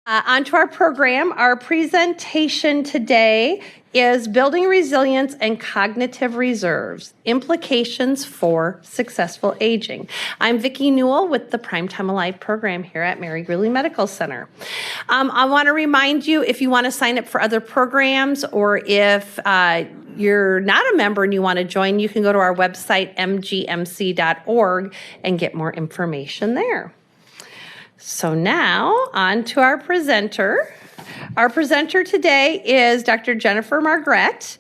Onto our program. Our presentation today is Building Resilience and Cognitive Reserves, Implications for Successful Aging. I'm Vicki Newell with the Primetime Alive program here at Mary Greeley Medical Center. I want to remind you, if you want to sign up for other programs, or if you're not a member and you want to join, you can go to our website, mgmc.org, and get more information there. So now, on to our presenter. Our presenter today is Dr. Jennifer Margret.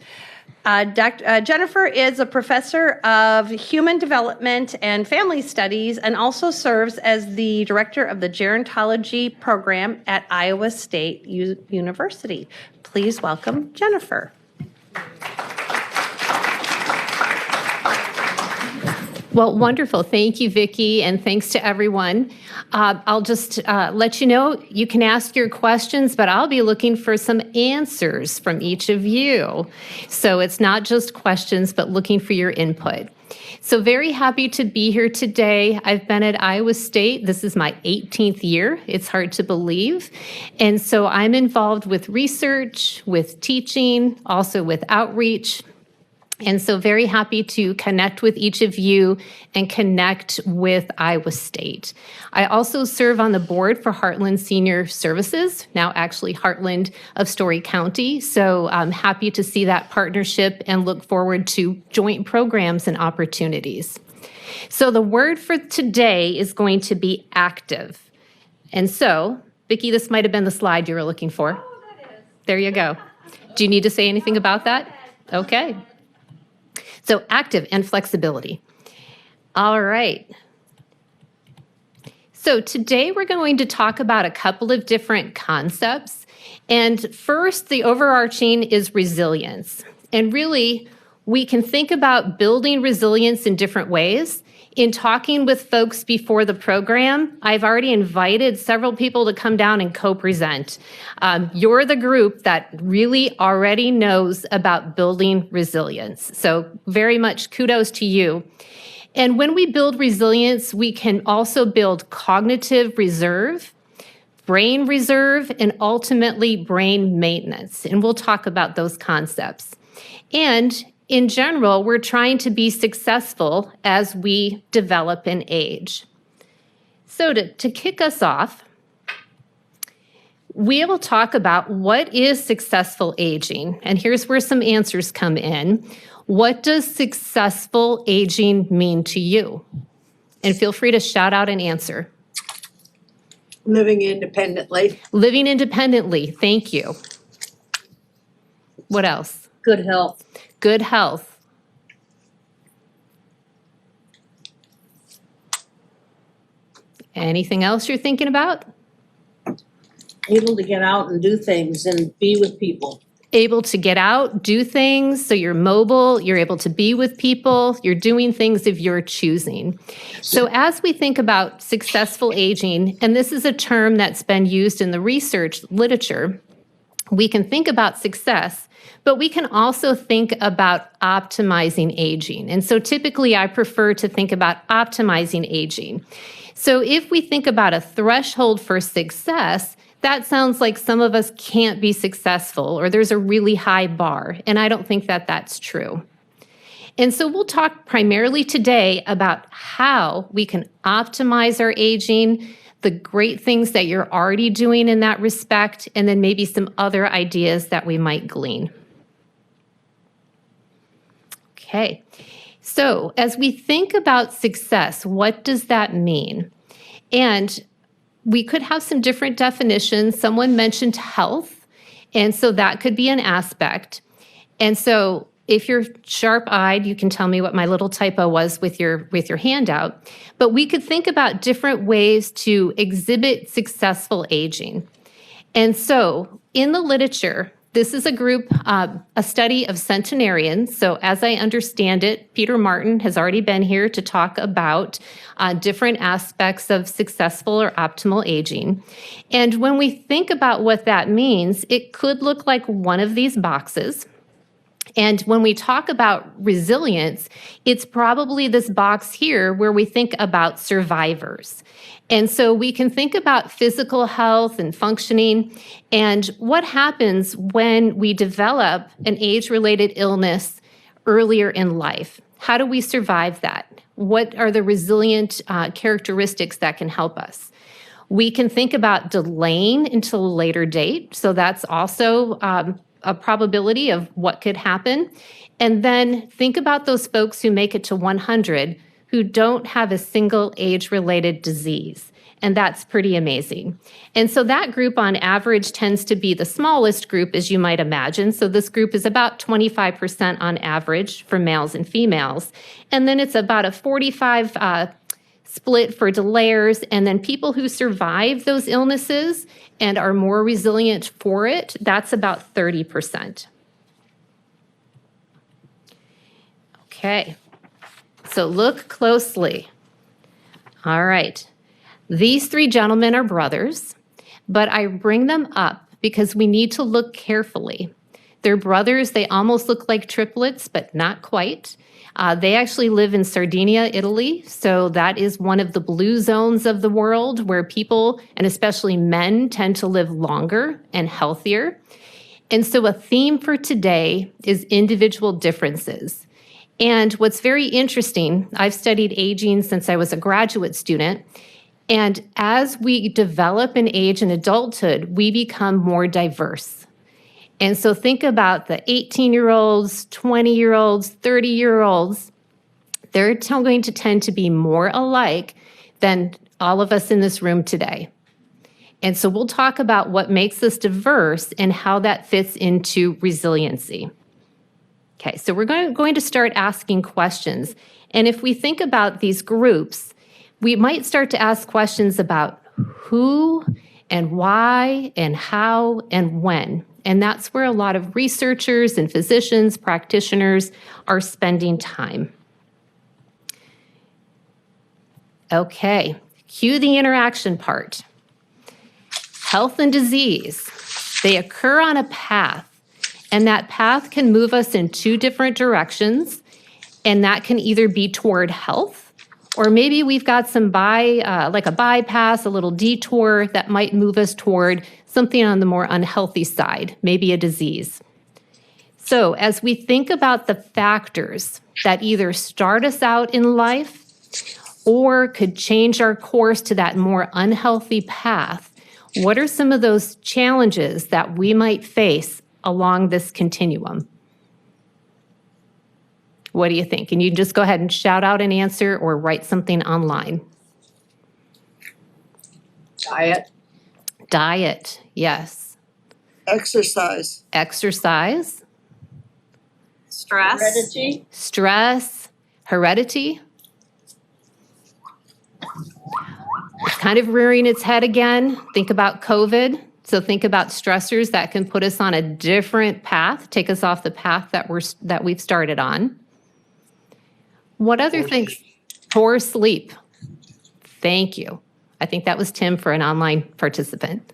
Jennifer is a professor of human development and family studies and also serves as the director of the gerontology program at Iowa State University. Please welcome Jennifer. Well, wonderful. Thank you, Vicki, and thanks to everyone. I'll just let you know, you can ask your questions, but I'll be looking for some answers from each of you. So it's not just questions, but looking for your input. So very happy to be here today. I've been at Iowa State. This is my 18th year. It's hard to believe. And so I'm involved with research, with teaching, also with outreach. And so very happy to connect with each of you and connect with Iowa State. I also serve on the board for Heartland Senior Services, now actually Heartland of Story County. So I'm happy to see that partnership and look forward to joint programs and opportunities. So the word for today is going to be active. And so, Vicki, this might have been the slide you were looking for. Oh, that is. There you go. Do you need to say anything about that? Okay. So active and flexibility. All right. So today we're going to talk about a couple of different concepts. And first, the overarching is resilience. And really, we can think about building resilience in different ways. In talking with folks before the program, I've already invited several people to come down and co-present. You're the group that really already knows about building resilience. So very much kudos to you. And when we build resilience, we can also build cognitive reserve, brain reserve, and ultimately brain maintenance. And we'll talk about those concepts. And in general, we're trying to be successful as we develop and age. So to kick us off, we will talk about what is successful aging. And here's where some answers come in. What does successful aging mean to you? And feel free to shout out an answer. Living independently. Living independently. Thank you. What else? Good health. Good health. Anything else you're thinking about? Able to get out and do things and be with people. Able to get out, do things, so you're mobile, you're able to be with people, you're doing things of your choosing. So as we think about successful aging, and this is a term that's been used in the research literature, we can think about success, but we can also think about optimizing aging. And so typically I prefer to think about optimizing aging. So if we think about a threshold for success, that sounds like some of us can't be successful or there's a really high bar. And I don't think that that's true. And so we'll talk primarily today about how we can optimize our aging, the great things that you're already doing in that respect, and then maybe some other ideas that we might glean. Okay, so as we think about success, what does that mean? And we could have some different definitions. Someone mentioned health, and so that could be an aspect. And so if you're sharp-eyed, you can tell me what my little typo was with your handout. But we could think about different ways to exhibit successful aging. And so in the literature, this is a group, a study of centenarians. So as I understand it, Peter Martin has already been here to talk about different aspects of successful or optimal aging. And when we think about what that means, it could look like one of these boxes. And when we talk about resilience, it's probably this box here where we think about survivors. And so we can think about physical health and functioning and what happens when we develop an age-related illness earlier in life. How do we survive that? What are the resilient characteristics that can help us? We can think about delaying until a later date. So that's also a probability of what could happen. And then think about those folks who make it to 100 who don't have a single age-related disease. And that's pretty amazing. And so that group on average tends to be the smallest group, as you might imagine. So this group is about 25% on average for males and females. And then it's about a 45 split for delayers. And then people who survive those illnesses and are more resilient for it, that's about 30%. Okay, so look closely. All right, these three gentlemen are brothers, but I bring them up because we need to look carefully. They're brothers, they almost look like triplets, but not quite. They actually live in Sardinia, Italy, so that is one of the blue zones of the world where people, and especially men, tend to live longer and healthier. And so a theme for today is individual differences. And what's very interesting, I've studied aging since I was a graduate student, and as we develop in age and adulthood, we become more diverse. And so think about the 18-year-olds, 20-year-olds, 30-year-olds. They're going to tend to be more alike than all of us in this room today. And so we'll talk about what makes us diverse and how that fits into resiliency. Okay, so we're going to start asking questions. And if we think about these groups, we might start to ask questions about who and why and how and when. And that's where a lot of researchers and physicians, practitioners are spending time. Okay, cue the interaction part. Health and disease, they occur on a path, and that path can move us in two different directions, and that can either be toward health, or maybe we've got some like a bypass, a little detour that might move us toward something on the more unhealthy side, maybe a disease. So as we think about the factors that either start us out in life or could change our course to that more unhealthy path, what are some of those challenges that we might face along this continuum? What do you think? And you can just go ahead and shout out an answer or write something online. Diet, yes. Exercise. Exercise. Stress. Heredity. Stress. Heredity. It's kind of rearing its head again. Think about COVID. So think about stressors that can put us on a different path, take us off the path that we've started on. What other things? Poor sleep. Thank you. I think that was Tim for an online participant.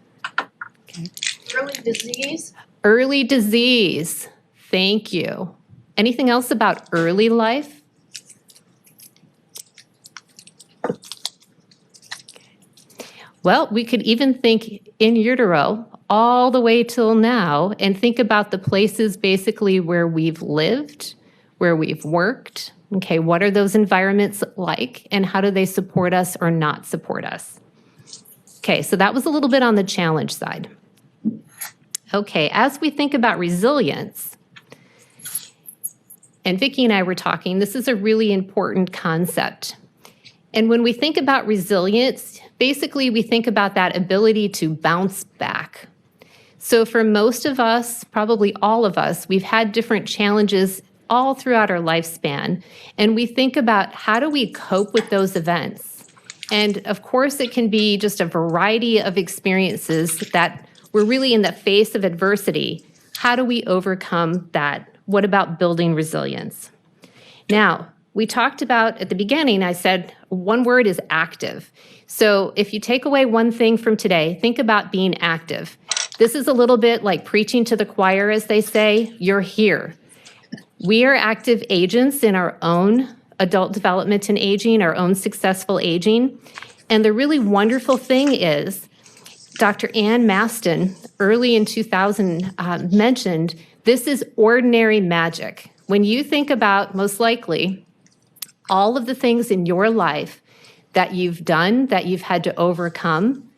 Okay. Early disease. Early disease. Thank you. Anything else about early life? Well, we could even think in utero all the way till now and think about the places basically where we've lived, where we've worked. Okay, what are those environments like and how do they support us or not support us? Okay, so that was a little bit on the challenge side. Okay, as we think about resilience, and Vicki and I were talking, this is a really important concept. And when we think about resilience, basically we think about that ability to bounce back. So for most of us, probably all of us, we've had different challenges all throughout our lifespan. And we think about how do we cope with those events? And of course, it can be just a variety of experiences that we're really in the face of adversity. How do we overcome that? What about building resilience? Now, we talked about at the beginning, I said one word is active. So if you take away one thing from today, think about being active. This is a little bit like preaching to the choir, as they say. You're here. We are active agents in our own adult development and aging, our own successful aging. And the really wonderful thing is, Dr. Ann Maston, early in 2000, mentioned this is ordinary magic. When you think about, most likely, all of the things in your life that you've done, that you've had to overcome,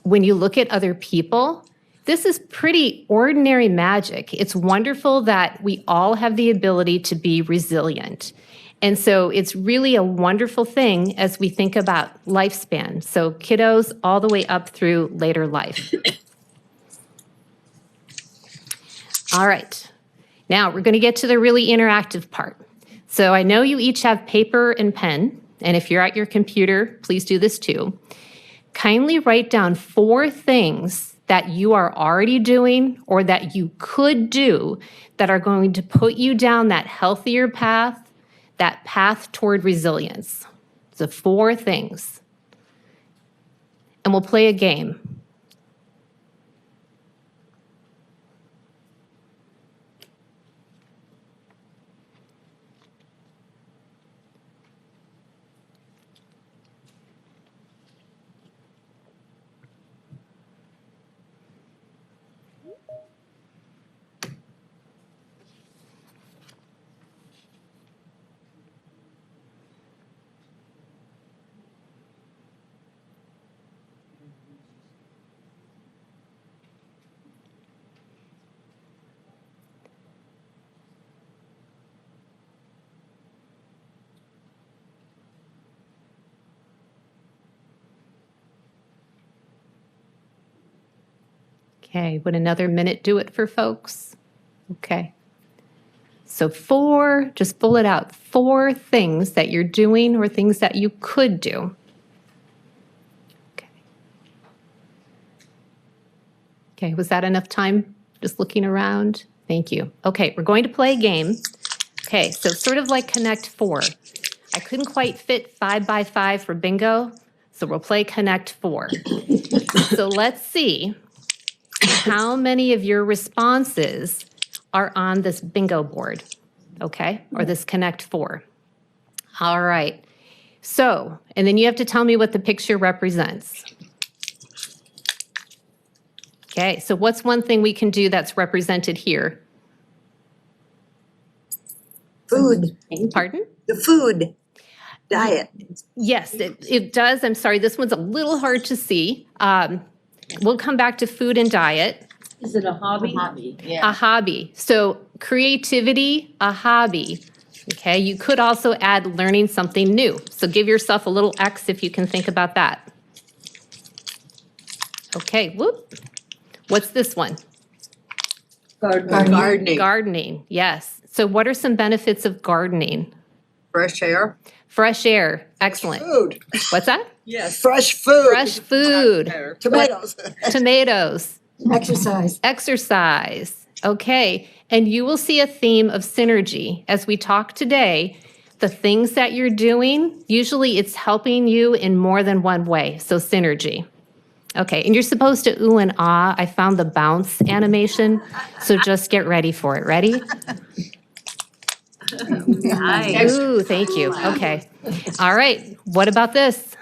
when you look at other people, this is pretty ordinary magic. It's wonderful that we all have the ability to be resilient. And so it's really a wonderful thing as we think about lifespan. So kiddos all the way up through later life. All right. Now we're going to get to the really interactive part. So I know you each have paper and pen, and if you're at your computer, please do this too. Kindly write down 4 things that you are already doing or that you could do that are going to put you down that healthier path, that path toward resilience. So 4 things. And we'll play a game. Okay, would another minute do it for folks? Okay. So 4, just pull it out, 4 things that you're doing or things that you could do. Okay. Okay, was that enough time? Just looking around? Thank you. Okay, we're going to play a game. Okay, so sort of like Connect 4. I couldn't quite fit 5 by 5 for bingo, so we'll play Connect 4. So let's see how many of your responses are on this bingo board, okay, or this Connect 4. All right. So, and then you have to tell me what the picture represents. Okay, so what's one thing we can do that's represented here? Food, Pardon? the food, diet. Yes, it does. I'm sorry, this one's a little hard to see. We'll come back to food and diet. Is it a hobby? A hobby. So creativity, a hobby. Okay, you could also add learning something new. So give yourself a little X if you can think about that. Okay, whoop. What's this one? Gardening. Gardening, yes. So what are some benefits of gardening? Fresh air. Fresh air, excellent. Food. What's that? Yes. Fresh food. Fresh food, Tomatoes. tomatoes, Exercise. exercise. Okay, and you will see a theme of synergy. As we talk today, the things that you're doing, usually it's helping you in more than one way, so synergy. Okay, and you're supposed to ooh and ah. I found the bounce animation, so just get ready for it. Ready? Nice. Ooh, thank you. Okay. All right, what about this?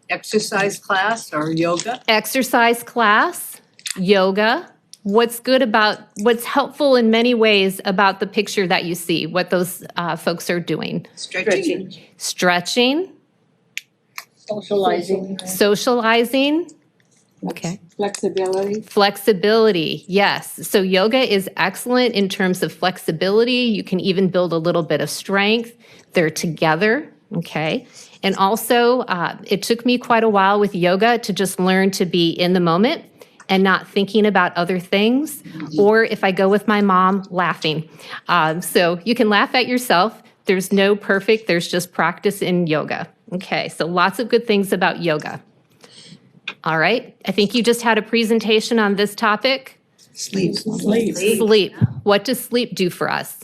Exercise class or yoga? Exercise class, yoga. What's good about, what's helpful in many ways about the picture that you see, what those folks are doing? Stretching? Stretching, Socializing. socializing. Okay. Flexibility. Flexibility, yes. So yoga is excellent in terms of flexibility. You can even build a little bit of strength. They're together, okay? And also, it took me quite a while with yoga to just learn to be in the moment and not thinking about other things, or if I go with my mom, laughing. So you can laugh at yourself. There's no perfect, there's just practice in yoga. Okay, so lots of good things about yoga. All right, I think you just had a presentation on this topic. Sleep. Sleep. What does sleep do for us?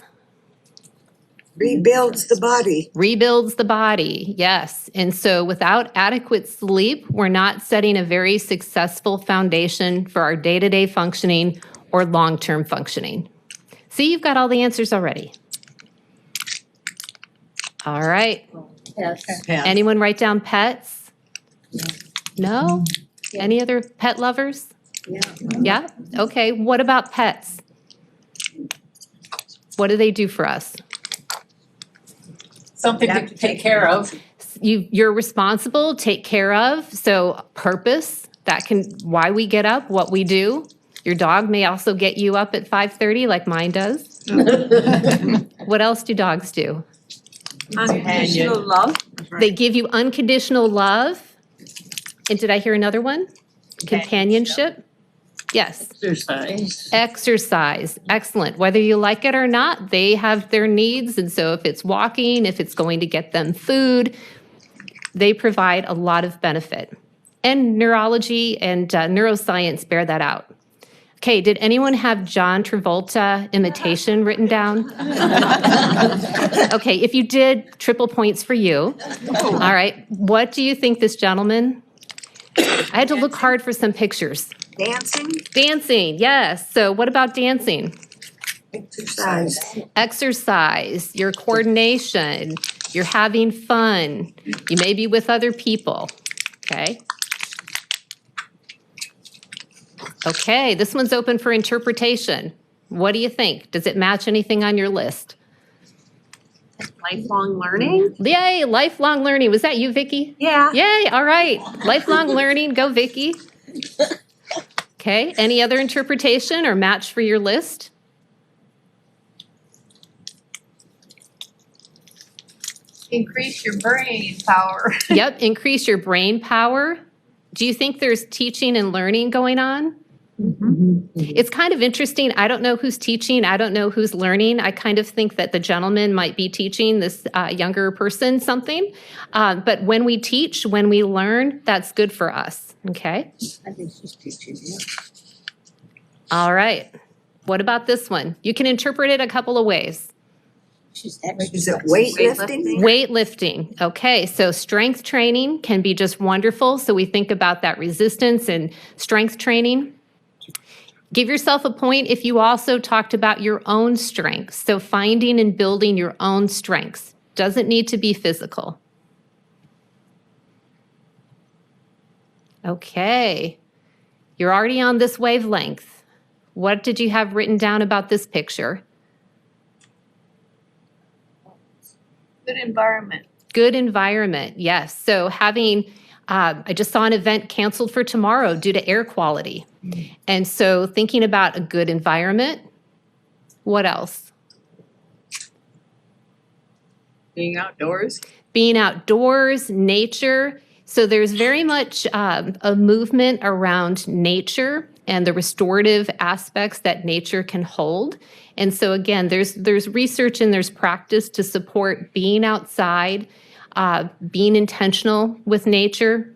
Rebuilds the body. Rebuilds the body, yes. And so without adequate sleep, we're not setting a very successful foundation for our day-to-day functioning or long-term functioning. See, you've got all the answers already. All right. Yes. Pass. Anyone write down pets? No? Any other pet lovers? Yeah. Yeah? Okay. What about pets? What do they do for us? Something to take care of. You're responsible, take care of. So purpose, that can, why we get up, what we do. Your dog may also get you up at 5:30 like mine does. What else do dogs do? Unconditional love. They give you unconditional love. And did I hear another one? Companionship? Yes. Exercise. Exercise. Excellent. Whether you like it or not, they have their needs. And so if it's walking, if it's going to get them food, they provide a lot of benefit. And neurology and neuroscience bear that out. Okay, did anyone have John Travolta imitation written down? Okay, if you did, triple points for you. All right, what do you think this gentleman? I had to look hard for some pictures. Dancing, Dancing, yes. So what about dancing? exercise, Exercise, your coordination, you're having fun. You may be with other people, okay? Okay, this one's open for interpretation. What do you think? Does it match anything on your list? Lifelong learning? Yay, lifelong learning. Was that you, Vicki? Yeah. Yay, all right. Lifelong learning, go Vicki. Okay, any other interpretation or match for your list? Increase your brain power. Yep, increase your brain power. Do you think there's teaching and learning going on? It's kind of interesting. I don't know who's teaching. I don't know who's learning. I kind of think that the gentleman might be teaching this younger person something. But when we teach, when we learn, that's good for us. Okay. I think she's teaching you. All right. What about this one? You can interpret it a couple of ways. She's is it weightlifting? Weightlifting. Okay, so strength training can be just wonderful. So we think about that resistance and strength training. Give yourself a point if you also talked about your own strengths. So finding and building your own strengths. Doesn't need to be physical. Okay, you're already on this wavelength. What did you have written down about this picture? Good environment. Good environment, yes. So having, I just saw an event canceled for tomorrow due to air quality. And so thinking about a good environment, what else? Being outdoors. Being outdoors, nature. So there's very much a movement around nature and the restorative aspects that nature can hold. And so again, there's research and there's practice to support being outside, being intentional with nature.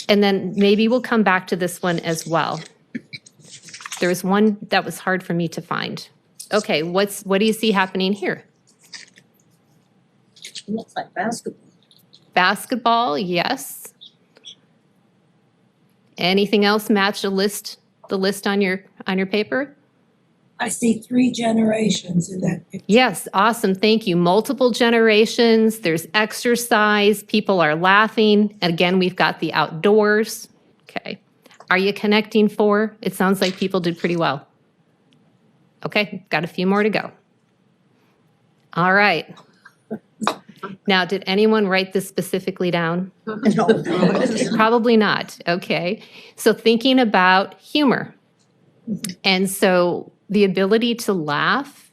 And then maybe we'll come back to this one as well. There was one that was hard for me to find. Okay, what do you see happening here? Looks like basketball. Basketball, yes. Anything else match the list on your paper? I see 3 generations in that picture. Yes, awesome. Thank you. Multiple generations. There's exercise. People are laughing. And again, we've got the outdoors. Okay. Are you connecting 4? It sounds like people did pretty well. Okay, got a few more to go. All right. Now, did anyone write this specifically down? Probably not. Okay. So thinking about humor. And so the ability to laugh,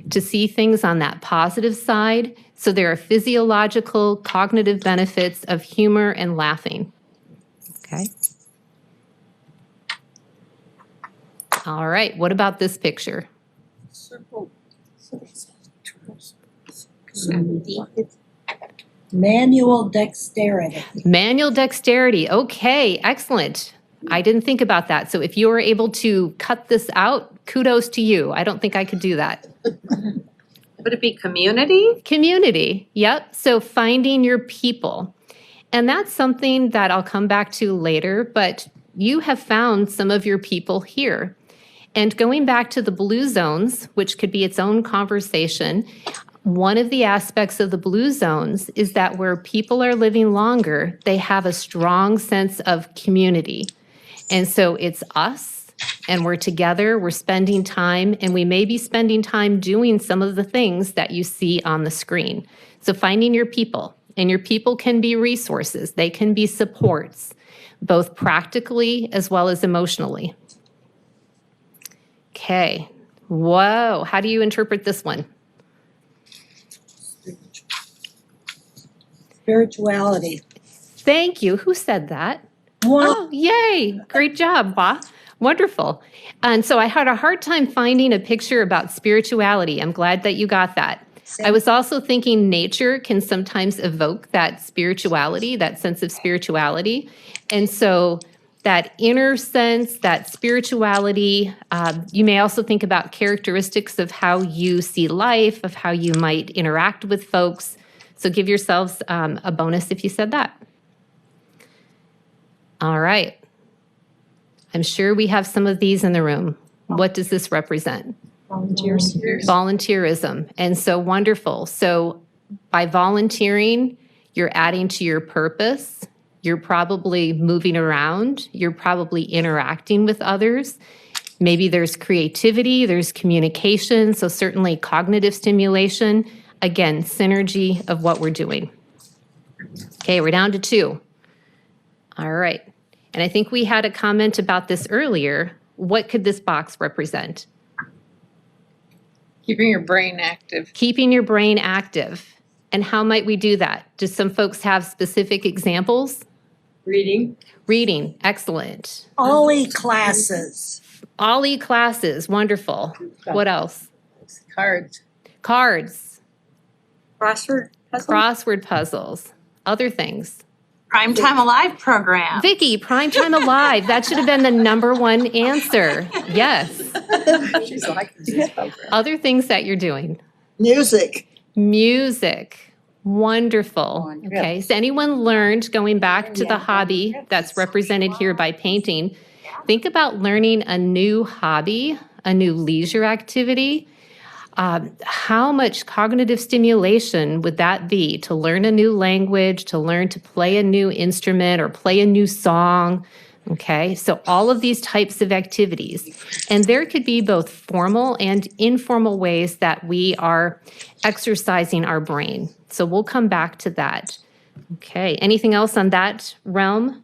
to see things on that positive side. So there are physiological, cognitive benefits of humor and laughing. Okay. All right. What about this picture? Circle. Manual dexterity. Manual dexterity. Okay, excellent. I didn't think about that. So if you were able to cut this out, kudos to you. I don't think I could do that. Would it be community? Community. Yep. So finding your people. And that's something that I'll come back to later, but you have found some of your people here. And going back to the blue zones, which could be its own conversation, One of the aspects of the blue zones is that where people are living longer, they have a strong sense of community. And so it's us, and we're together, we're spending time, and we may be spending time doing some of the things that you see on the screen. So finding your people, and your people can be resources, they can be supports, both practically as well as emotionally. Okay, whoa, how do you interpret this one? Spirituality. Thank you. Who said that? One, Oh, yay. Great job, Ba. Wonderful. And so I had a hard time finding a picture about spirituality. I'm glad that you got that. I was also thinking nature can sometimes evoke that spirituality, that sense of spirituality. And so that inner sense, that spirituality, you may also think about characteristics of how you see life, of how you might interact with folks. So give yourselves a bonus if you said that. All right. I'm sure we have some of these in the room. What does this represent? volunteers. Volunteerism. And so wonderful. So by volunteering, you're adding to your purpose. You're probably moving around. You're probably interacting with others. Maybe there's creativity, there's communication. So certainly cognitive stimulation. Again, synergy of what we're doing. Okay, we're down to 2. All right. And I think we had a comment about this earlier. What could this box represent? Keeping your brain active. Keeping your brain active. And how might we do that? Do some folks have specific examples? Reading. Reading, excellent. Ollie classes. Ollie classes, wonderful. What else? Cards. Cards, Crossword puzzle? crossword puzzles, other things. Primetime Alive program. Vicky, Primetime Alive, that should have been the #1 answer. Yes. She's like this program. Other things that you're doing. Music. Music, wonderful. Okay, so anyone learned, going back to the hobby that's represented here by painting, think about learning a new hobby, a new leisure activity. How much cognitive stimulation would that be to learn a new language, to learn to play a new instrument or play a new song? Okay, so all of these types of activities. And there could be both formal and informal ways that we are exercising our brain. So we'll come back to that. Okay, anything else on that realm?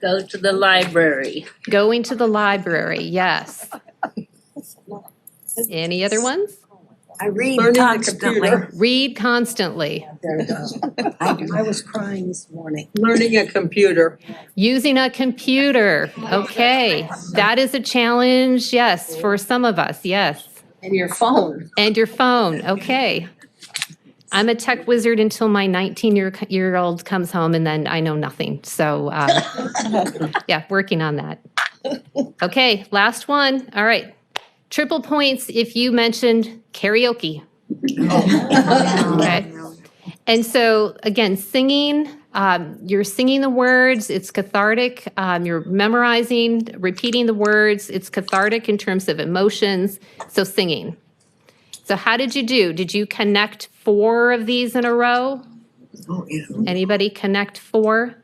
Go to the library. Going to the library, yes. Any other ones? I read Learning the constantly. computer. Read constantly. There we go. I was crying this morning. Learning a computer. Using a computer. Okay, that is a challenge, yes, for some of us, yes. And your phone. And your phone, okay. I'm a tech wizard until my 19-year-old comes home, and then I know nothing. So, yeah, working on that. Okay, last one. All right. Triple points if you mentioned karaoke. Okay. And so, again, singing, you're singing the words, it's cathartic. You're memorizing, repeating the words, it's cathartic in terms of emotions. So, singing. So, how did you do? Did you connect 4 of these in a row? Oh, yeah. Anybody connect 4?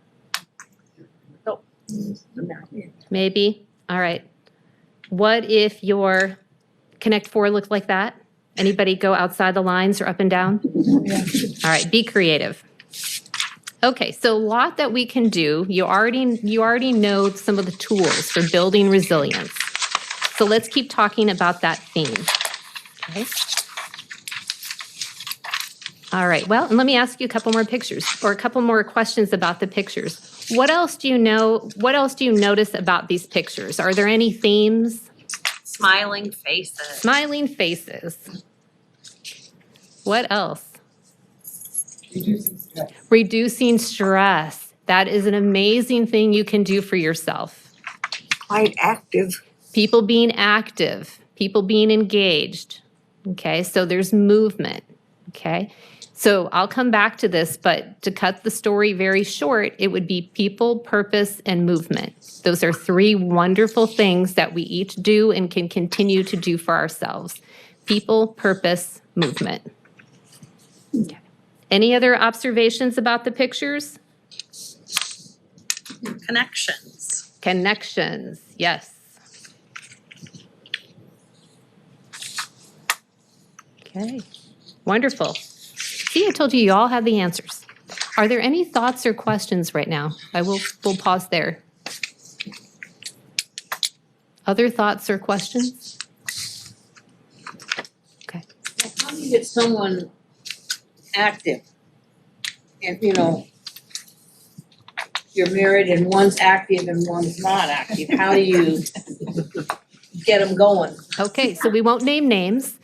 Maybe? All right. What if your connect 4 looked like that? Anybody go outside the lines or up and down? All right, be creative. Okay, so a lot that we can do. You already know some of the tools for building resilience. So let's keep talking about that theme. Okay. All right, well, and let me ask you a couple more pictures or a couple more questions about the pictures. What else do you know? What else do you notice about these pictures? Are there any themes? Smiling faces. Smiling faces. What else? Reducing stress. That is an amazing thing you can do for yourself. Quite active. People being active, people being engaged. Okay, so there's movement. Okay, so I'll come back to this, but to cut the story very short, it would be people, purpose, and movement. Those are 3 wonderful things that we each do and can continue to do for ourselves. People, purpose, movement. Any other observations about the pictures? Connections. Connections, yes. Okay, wonderful. See, I told you, you all have the answers. Are there any thoughts or questions right now? We'll pause there. Other thoughts or questions? Okay. How do you get someone active? And, you're married and one's active and one's not active. How do you get them going? Okay, so we won't name names.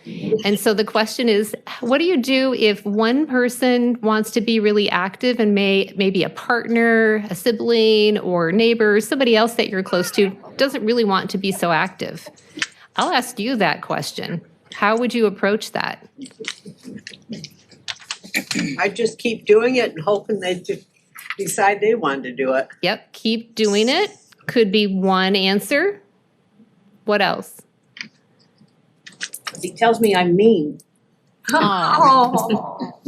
And so the question is, what do you do if one person wants to be really active and maybe a partner, a sibling, or neighbor, somebody else that you're close to doesn't really want to be so active? I'll ask you that question. How would you approach that? I just keep doing it and hoping they just decide they want to do it. Yep, keep doing it. Could be one answer. What else? He tells me I'm mean. Oh.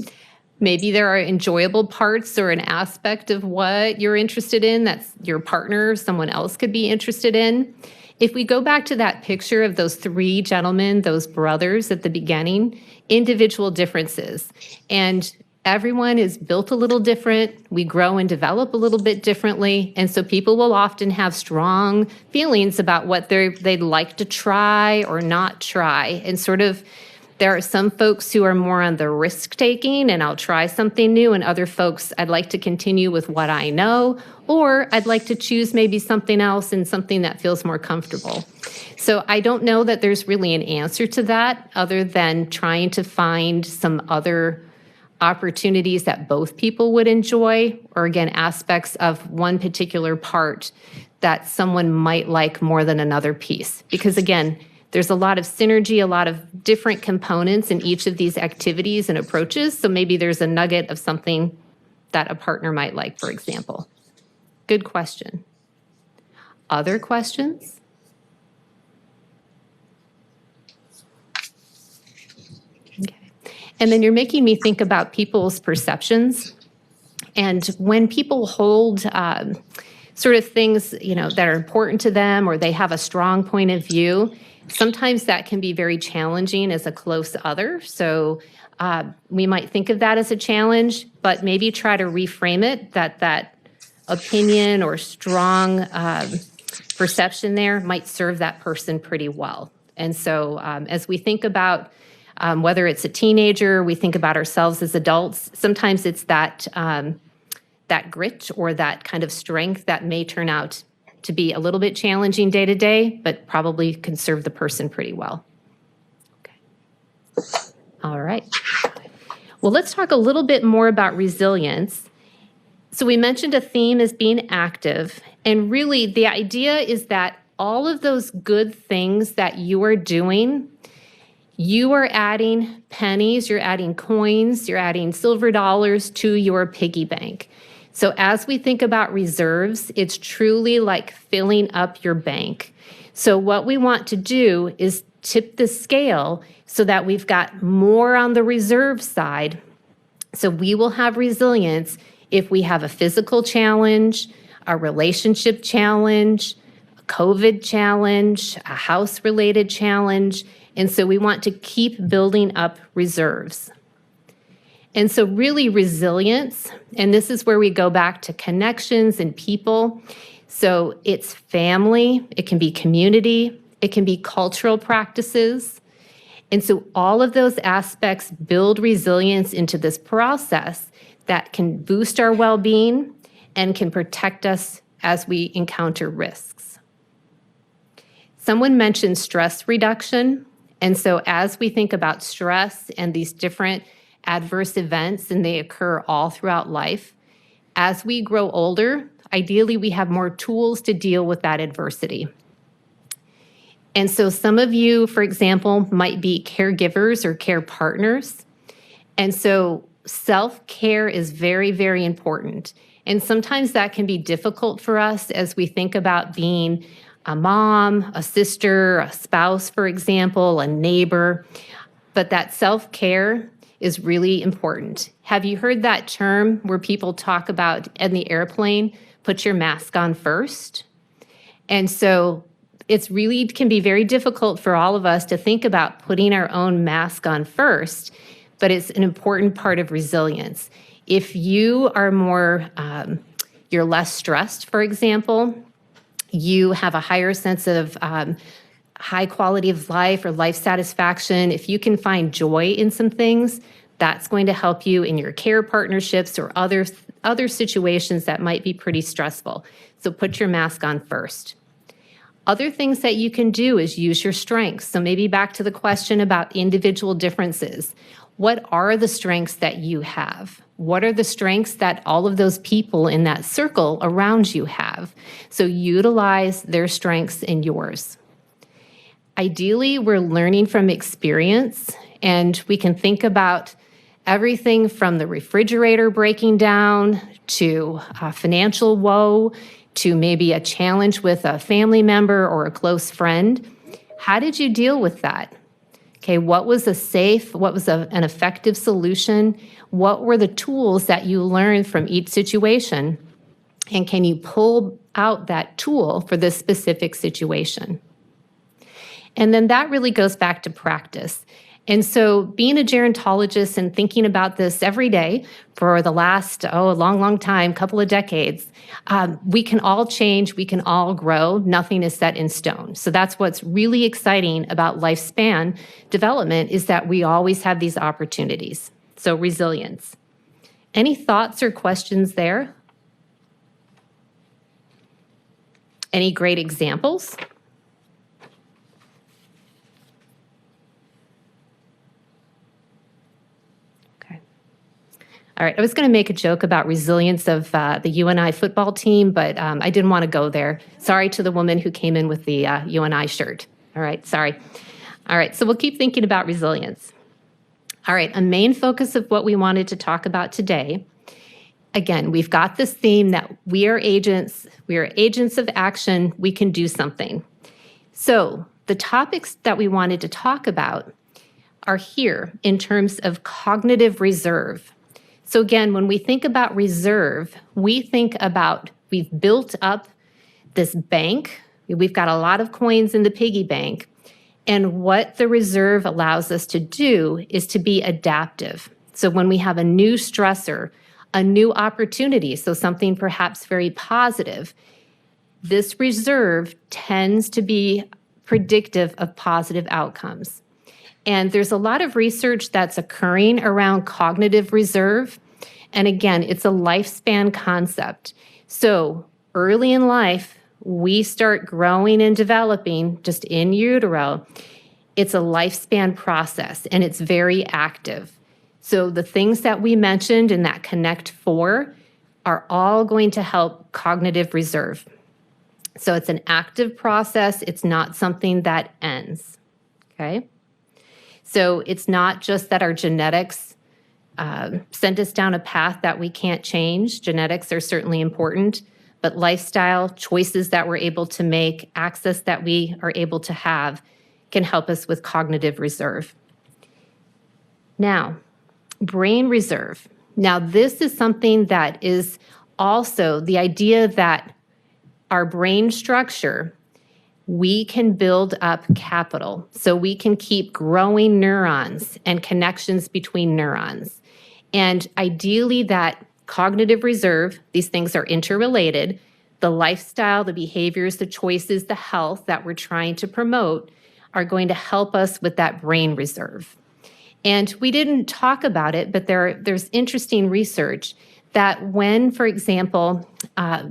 Maybe there are enjoyable parts or an aspect of what you're interested in that's your partner, someone else could be interested in. If we go back to that picture of those three gentlemen, those brothers at the beginning, individual differences. And everyone is built a little different. We grow and develop a little bit differently. And so people will often have strong feelings about what they'd like to try or not try. And sort of, there are some folks who are more on the risk taking and I'll try something new, and other folks, I'd like to continue with what I know, or I'd like to choose maybe something else and something that feels more comfortable. So I don't know that there's really an answer to that other than trying to find some other opportunities that both people would enjoy, or again, aspects of one particular part that someone might like more than another piece. Because again, there's a lot of synergy, a lot of different components in each of these activities and approaches. So maybe there's a nugget of something that a partner might like, for example. Good question. Other questions? Okay. And then you're making me think about people's perceptions. And when people hold sort of things, that are important to them, or they have a strong point of view, sometimes that can be very challenging as a close other. So we might think of that as a challenge, but maybe try to reframe it that opinion or strong perception there might serve that person pretty well. And so as we think about whether it's a teenager, we think about ourselves as adults, sometimes it's that grit or that kind of strength that may turn out to be a little bit challenging day to day, but probably can serve the person pretty well. Okay. All right. Well, let's talk a little bit more about resilience. So we mentioned a theme as being active, and really the idea is that all of those good things that you are doing, you are adding pennies, you're adding coins, you're adding silver dollars to your piggy bank. So as we think about reserves, it's truly like filling up your bank. So what we want to do is tip the scale so that we've got more on the reserve side. So we will have resilience if we have a physical challenge, a relationship challenge, a COVID challenge, a house-related challenge. And so we want to keep building up reserves. And so really resilience, and this is where we go back to connections and people. So it's family, it can be community, it can be cultural practices. And so all of those aspects build resilience into this process that can boost our well-being and can protect us as we encounter risks. Someone mentioned stress reduction. And so as we think about stress and these different adverse events, and they occur all throughout life, as we grow older, ideally we have more tools to deal with that adversity. And so some of you, for example, might be caregivers or care partners. And so self-care is very, very important. And sometimes that can be difficult for us as we think about being a mom, a sister, a spouse, for example, a neighbor. But that self-care is really important. Have you heard that term where people talk about in the airplane, put your mask on first? And so it's really can be very difficult for all of us to think about putting our own mask on first, but it's an important part of resilience. If you are more, you're less stressed, for example, you have a higher sense of high quality of life or life satisfaction, if you can find joy in some things, that's going to help you in your care partnerships or other situations that might be pretty stressful. So put your mask on first. Other things that you can do is use your strengths. So maybe back to the question about individual differences. What are the strengths that you have? What are the strengths that all of those people in that circle around you have? So utilize their strengths and yours. Ideally, we're learning from experience, and we can think about everything from the refrigerator breaking down to financial woe to maybe a challenge with a family member or a close friend. How did you deal with that? Okay, what was an effective solution? What were the tools that you learned from each situation? And can you pull out that tool for this specific situation? And then that really goes back to practice. And so being a gerontologist and thinking about this every day for the last, a long time, couple of decades, we can all change, we can all grow, nothing is set in stone. So that's what's really exciting about lifespan development is that we always have these opportunities. So resilience. Any thoughts or questions there? Any great examples? All right, I was going to make a joke about resilience of the UNI football team, but I didn't want to go there. Sorry to the woman who came in with the UNI shirt. All right, sorry. All right, so we'll keep thinking about resilience. All right, a main focus of what we wanted to talk about today. Again, we've got this theme that we are agents of action, we can do something. So the topics that we wanted to talk about are here in terms of cognitive reserve. So again, when we think about reserve, we think about we've built up this bank. We've got a lot of coins in the piggy bank. And what the reserve allows us to do is to be adaptive. So when we have a new stressor, a new opportunity, so something perhaps very positive, this reserve tends to be predictive of positive outcomes. And there's a lot of research that's occurring around cognitive reserve. And again, it's a lifespan concept. So early in life, we start growing and developing just in utero. It's a lifespan process and it's very active. So the things that we mentioned in that Connect 4 are all going to help cognitive reserve. So it's an active process. It's not something that ends, okay? So it's not just that our genetics send us down a path that we can't change. Genetics are certainly important, but lifestyle choices that we're able to make, access that we are able to have can help us with cognitive reserve. Now, brain reserve. Now, this is something that is also the idea that our brain structure, we can build up capital. So we can keep growing neurons and connections between neurons. And ideally that cognitive reserve, these things are interrelated, the lifestyle, the behaviors, the choices, the health that we're trying to promote are going to help us with that brain reserve. And we didn't talk about it, but there's interesting research that when, for example,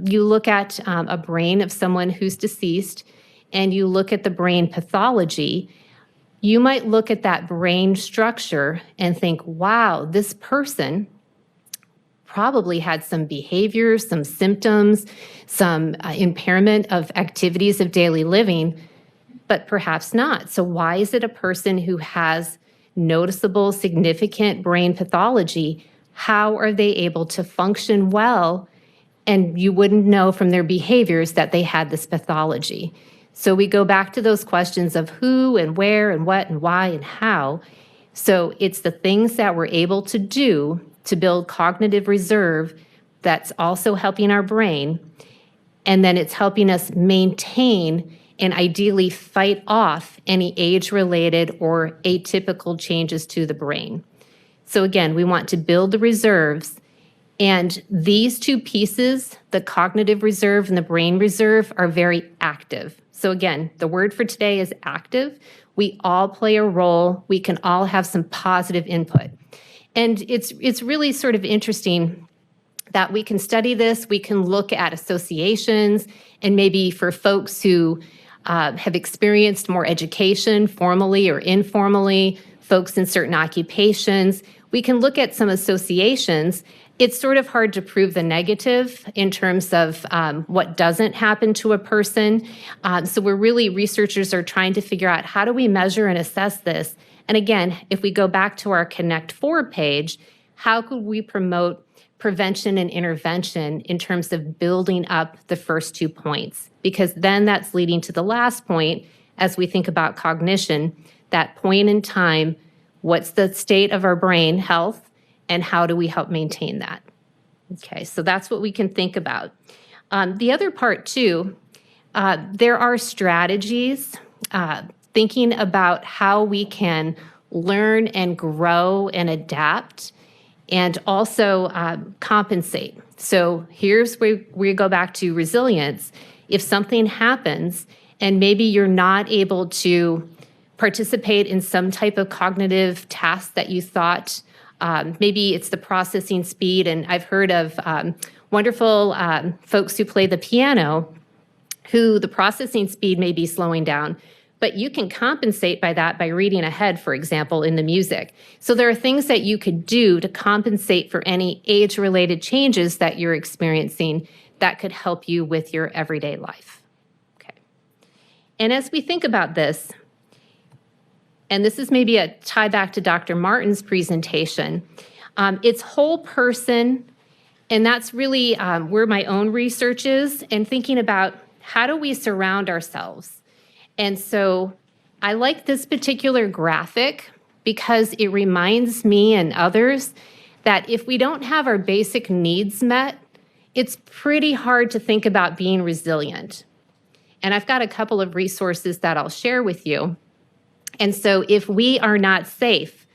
you look at a brain of someone who's deceased, and you look at the brain pathology, you might look at that brain structure and think, wow, this person probably had some behaviors, some symptoms, some impairment of activities of daily living, but perhaps not. So why is it a person who has noticeable, significant brain pathology? How are they able to function well? And you wouldn't know from their behaviors that they had this pathology. So we go back to those questions of who and where and what and why and how. So it's the things that we're able to do to build cognitive reserve that's also helping our brain. And then it's helping us maintain and ideally fight off any age-related or atypical changes to the brain. So again, we want to build the reserves, and these two pieces, the cognitive reserve and the brain reserve, are very active. So again, the word for today is active. We all play a role. We can all have some positive input. And it's really sort of interesting that we can study this, we can look at associations, and maybe for folks who have experienced more education, formally or informally, folks in certain occupations, we can look at some associations. It's sort of hard to prove the negative in terms of what doesn't happen to a person. So researchers are trying to figure out how do we measure and assess this. And again, if we go back to our Connect 4 page, how could we promote prevention and intervention in terms of building up the first 2 points? Because then that's leading to the last point as we think about cognition, that point in time, what's the state of our brain health and how do we help maintain that? Okay, so that's what we can think about. The other part too, there are strategies, thinking about how we can learn and grow and adapt and also compensate. So here's where we go back to resilience. If something happens and maybe you're not able to participate in some type of cognitive task that you thought, maybe it's the processing speed, and I've heard of wonderful folks who play the piano who the processing speed may be slowing down, but you can compensate by that by reading ahead, for example, in the music. So there are things that you could do to compensate for any age-related changes that you're experiencing that could help you with your everyday life. Okay. And as we think about this, and this is maybe a tie back to Dr. Martin's presentation, it's whole person, and that's really where my own research is, and thinking about how do we surround ourselves. And so I like this particular graphic because it reminds me and others that if we don't have our basic needs met, it's pretty hard to think about being resilient. And I've got a couple of resources that I'll share with you. And so if we are not safe,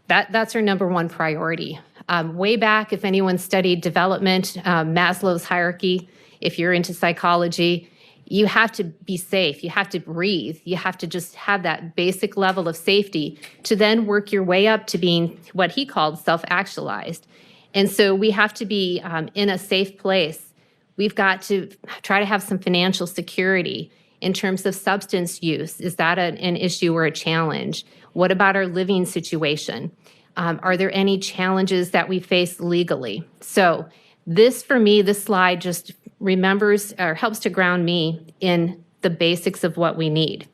that's our number one priority. Way back, if anyone studied development, Maslow's hierarchy, if you're into psychology, you have to be safe, you have to breathe, you have to just have that basic level of safety to then work your way up to being what he called self-actualized. And so we have to be in a safe place. We've got to try to have some financial security in terms of substance use. Is that an issue or a challenge? What about our living situation? Are there any challenges that we face legally? So this, for me, this slide just remembers or helps to ground me in the basics of what we need.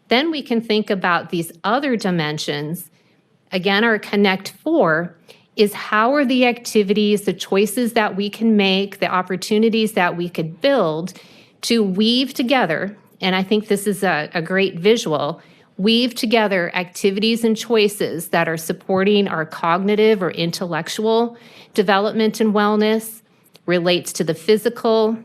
Then we can think about these other dimensions. Again, our Connect 4 is how are the activities, the choices that we can make, the opportunities that we could build to weave together, and I think this is a great visual, weave together activities and choices that are supporting our cognitive or intellectual development and wellness, relates to the physical,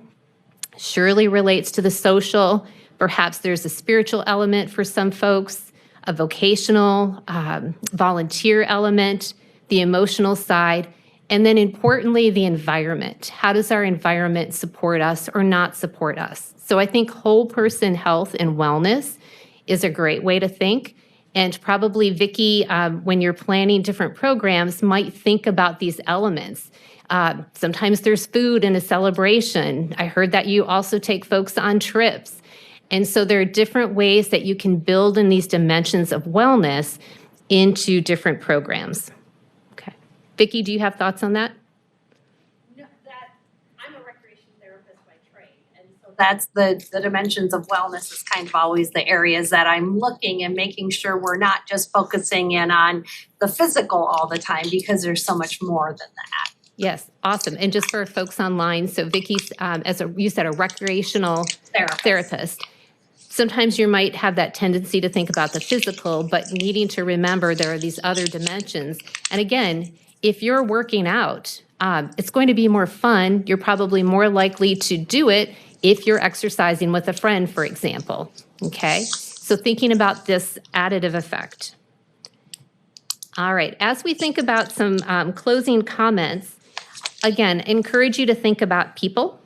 surely relates to the social. Perhaps there's a spiritual element for some folks, a vocational, volunteer element, the emotional side, and then importantly, the environment. How does our environment support us or not support us? So I think whole person health and wellness is a great way to think. And probably Vicki, when you're planning different programs, might think about these elements. Sometimes there's food in a celebration. I heard that you also take folks on trips. And so there are different ways that you can build in these dimensions of wellness into different programs. Okay. Vicki, do you have thoughts on that? No, I'm a recreation therapist by trade, and so that's the dimensions of wellness is kind of always the areas that I'm looking and making sure we're not just focusing in on the physical all the time, because there's so much more than that. Yes, awesome. And just for folks online, so Vicki's, you said a recreational Therapist. therapist. sometimes you might have that tendency to think about the physical, but needing to remember there are these other dimensions. And again, if you're working out, it's going to be more fun. You're probably more likely to do it if you're exercising with a friend, for example. Okay? So thinking about this additive effect. All right, as we think about some closing comments, again, encourage you to think about people.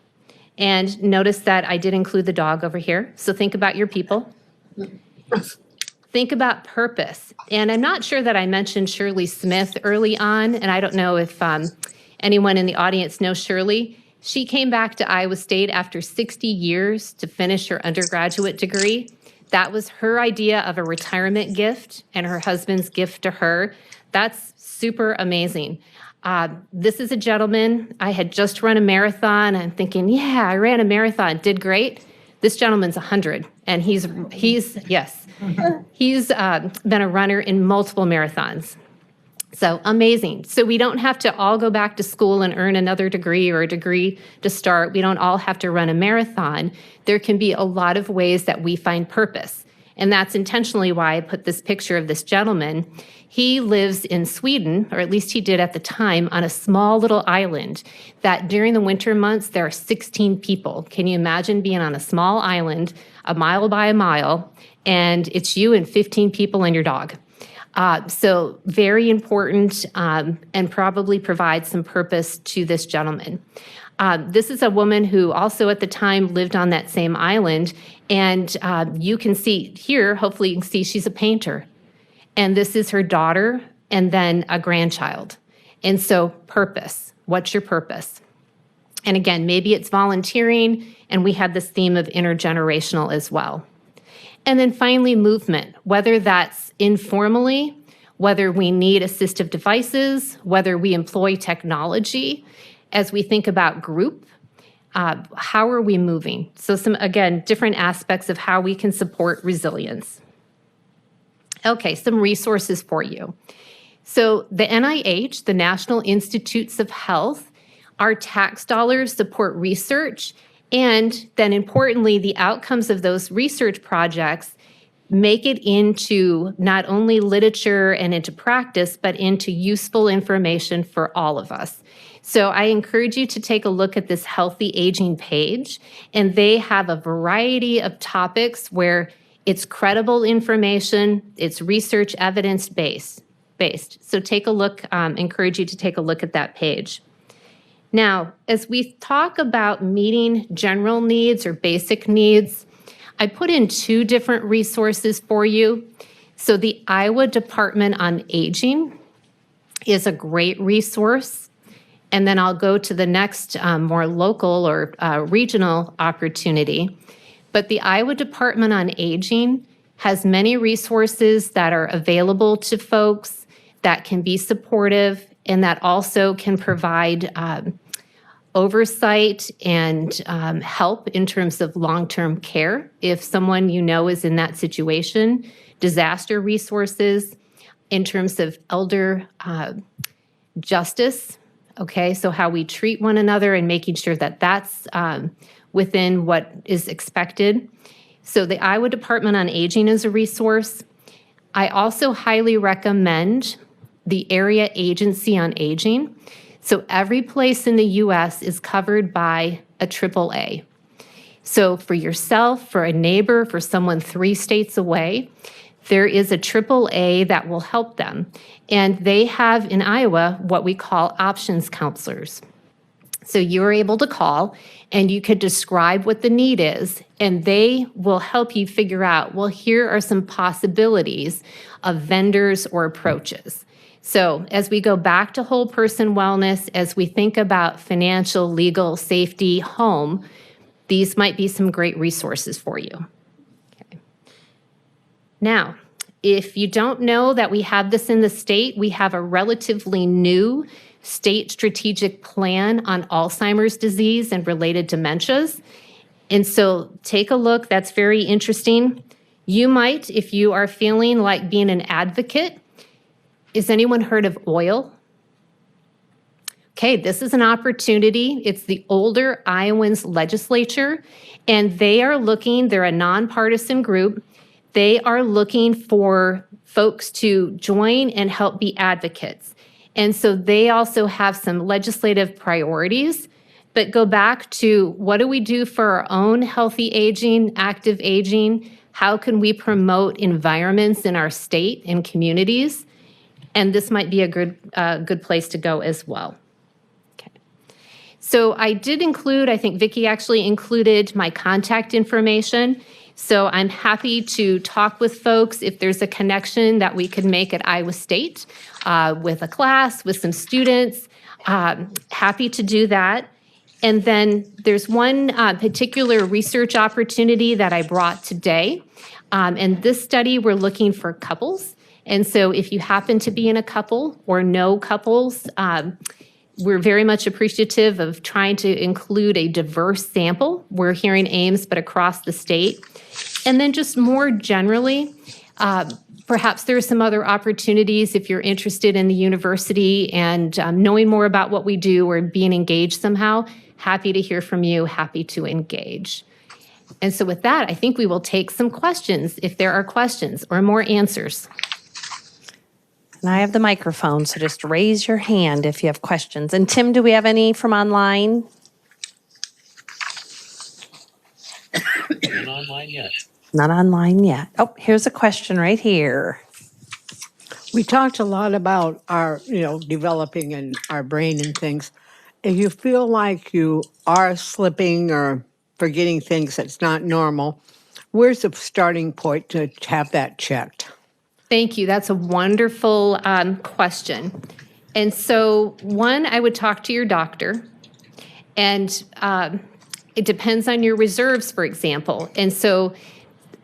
And notice that I did include the dog over here. So think about your people. Think about purpose. And I'm not sure that I mentioned Shirley Smith early on, and I don't know if anyone in the audience knows Shirley. She came back to Iowa State after 60 years to finish her undergraduate degree. That was her idea of a retirement gift and her husband's gift to her. That's super amazing. This is a gentleman, I had just run a marathon. I'm thinking, yeah, I ran a marathon, did great. This gentleman's 100, and he's yes, he's been a runner in multiple marathons. So amazing. So we don't have to all go back to school and earn another degree or a degree to start. We don't all have to run a marathon. There can be a lot of ways that we find purpose. And that's intentionally why I put this picture of this gentleman. He lives in Sweden, or at least he did at the time, on a small little island that during the winter months, there are 16 people. Can you imagine being on a small island, a mile by a mile, and it's you and 15 people and your dog? So very important and probably provides some purpose to this gentleman. This is a woman who also at the time lived on that same island. And you can see here, hopefully you can see she's a painter. And this is her daughter and then a grandchild. And so purpose, what's your purpose? And again, maybe it's volunteering, and we had this theme of intergenerational as well. And then finally, movement, whether that's informally, whether we need assistive devices, whether we employ technology. As we think about group, how are we moving? So some, again, different aspects of how we can support resilience. Okay, some resources for you. So the NIH, the National Institutes of Health, our tax dollars support research, and then importantly, the outcomes of those research projects make it into not only literature and into practice, but into useful information for all of us. So I encourage you to take a look at this Healthy Aging page, and they have a variety of topics where it's credible information, it's research evidence-based. So take a look, encourage you to take a look at that page. Now, as we talk about meeting general needs or basic needs, I put in two different resources for you. So the Iowa Department on Aging is a great resource. And then I'll go to the next more local or regional opportunity. But the Iowa Department on Aging has many resources that are available to folks that can be supportive and that also can provide oversight and help in terms of long-term care if someone you know is in that situation, disaster resources in terms of elder justice, okay, so how we treat one another and making sure that that's within what is expected. So the Iowa Department on Aging is a resource. I also highly recommend the Area Agency on Aging. So every place in the U.S. is covered by a AAA. So for yourself, for a neighbor, for someone 3 states away, there is a AAA that will help them. And they have in Iowa what we call options counselors. So you're able to call and you could describe what the need is, and they will help you figure out, well, here are some possibilities of vendors or approaches. So as we go back to whole person wellness, as we think about financial, legal, safety, home, these might be some great resources for you. Okay. Now, if you don't know that we have this in the state, we have a relatively new state strategic plan on Alzheimer's disease and related dementias. And so take a look, that's very interesting. You might, if you are feeling like being an advocate, has anyone heard of OIL? Okay, this is an opportunity. It's the Older Iowans Legislature, and they're a nonpartisan group. They are looking for folks to join and help be advocates. And so they also have some legislative priorities, but go back to what do we do for our own healthy aging, active aging? How can we promote environments in our state and communities? And this might be a good place to go as well. Okay. So I did include, I think Vicki actually included my contact information. So I'm happy to talk with folks if there's a connection that we could make at Iowa State with a class, with some students. Happy to do that. And then there's one particular research opportunity that I brought today. And this study, we're looking for couples. And so if you happen to be in a couple or know couples, we're very much appreciative of trying to include a diverse sample. We're hearing Ames, but across the state. And then just more generally, perhaps there are some other opportunities if you're interested in the university and knowing more about what we do or being engaged somehow. Happy to hear from you, happy to engage. And so with that, I think we will take some questions if there are questions or more answers. And I have the microphone, so just raise your hand if you have questions. And Tim, do we have any from online? Not online yet. Not online yet. Oh, here's a question right here. We talked a lot about our, developing in our brain and things. If you feel like you are slipping or forgetting things that's not normal, where's the starting point to have that checked? Thank you. That's a wonderful question. And so, one, I would talk to your doctor, and it depends on your reserves, for example. And so,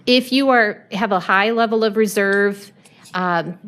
if you have a high level of reserve,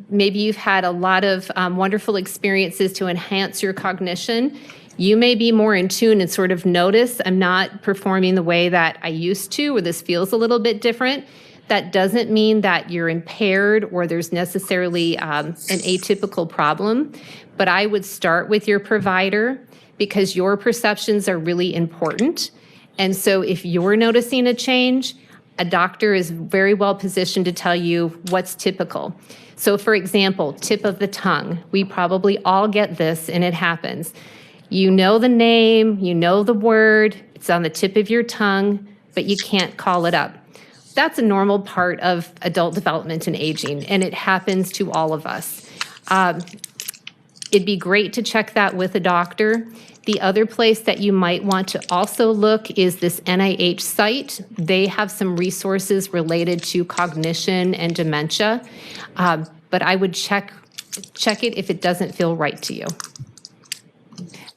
maybe you've had a lot of wonderful experiences to enhance your cognition, you may be more in tune and sort of notice, I'm not performing the way that I used to, or this feels a little bit different. That doesn't mean that you're impaired or there's necessarily an atypical problem, but I would start with your provider because your perceptions are really important. And so if you're noticing a change, a doctor is very well positioned to tell you what's typical. So for example, tip of the tongue, we probably all get this and it happens. You know the name, you know the word, it's on the tip of your tongue, but you can't call it up. That's a normal part of adult development and aging, and it happens to all of us. It'd be great to check that with a doctor. The other place that you might want to also look is this NIH site. They have some resources related to cognition and dementia, but I would check it if it doesn't feel right to you.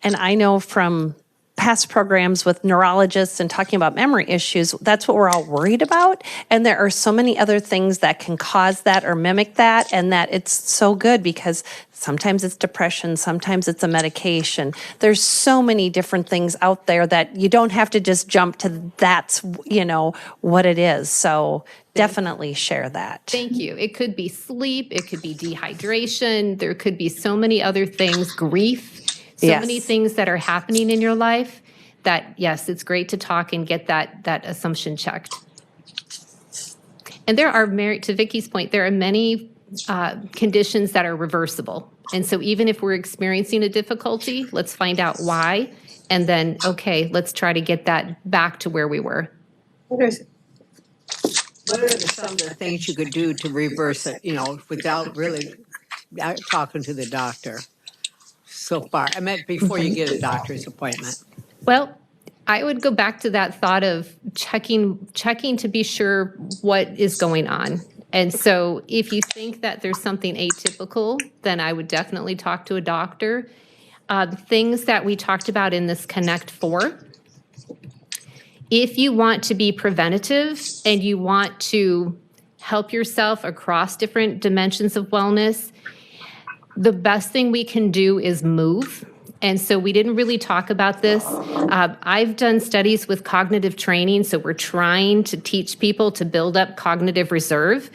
And I know from past programs with neurologists and talking about memory issues, that's what we're all worried about. And there are so many other things that can cause that or mimic that, and that it's so good because sometimes it's depression, sometimes it's a medication. There's so many different things out there that you don't have to just jump to that's, what it is. So definitely share that. Thank you. It could be sleep, it could be dehydration, there could be so many other things, grief. So Yes. many things that are happening in your life that, yes, it's great to talk and get that assumption checked. And there are, to Vicki's point, there are many conditions that are reversible. And so even if we're experiencing a difficulty, let's find out why. And then, okay, let's try to get that back to where we were. What are some of the things you could do to reverse it, without really talking to the doctor? So far, I meant before you get a doctor's appointment. Well, I would go back to that thought of checking to be sure what is going on. And so if you think that there's something atypical, then I would definitely talk to a doctor. Things that we talked about in this Connect 4. If you want to be preventative and you want to help yourself across different dimensions of wellness, the best thing we can do is move. And so we didn't really talk about this. I've done studies with cognitive training, so we're trying to teach people to build up cognitive reserve,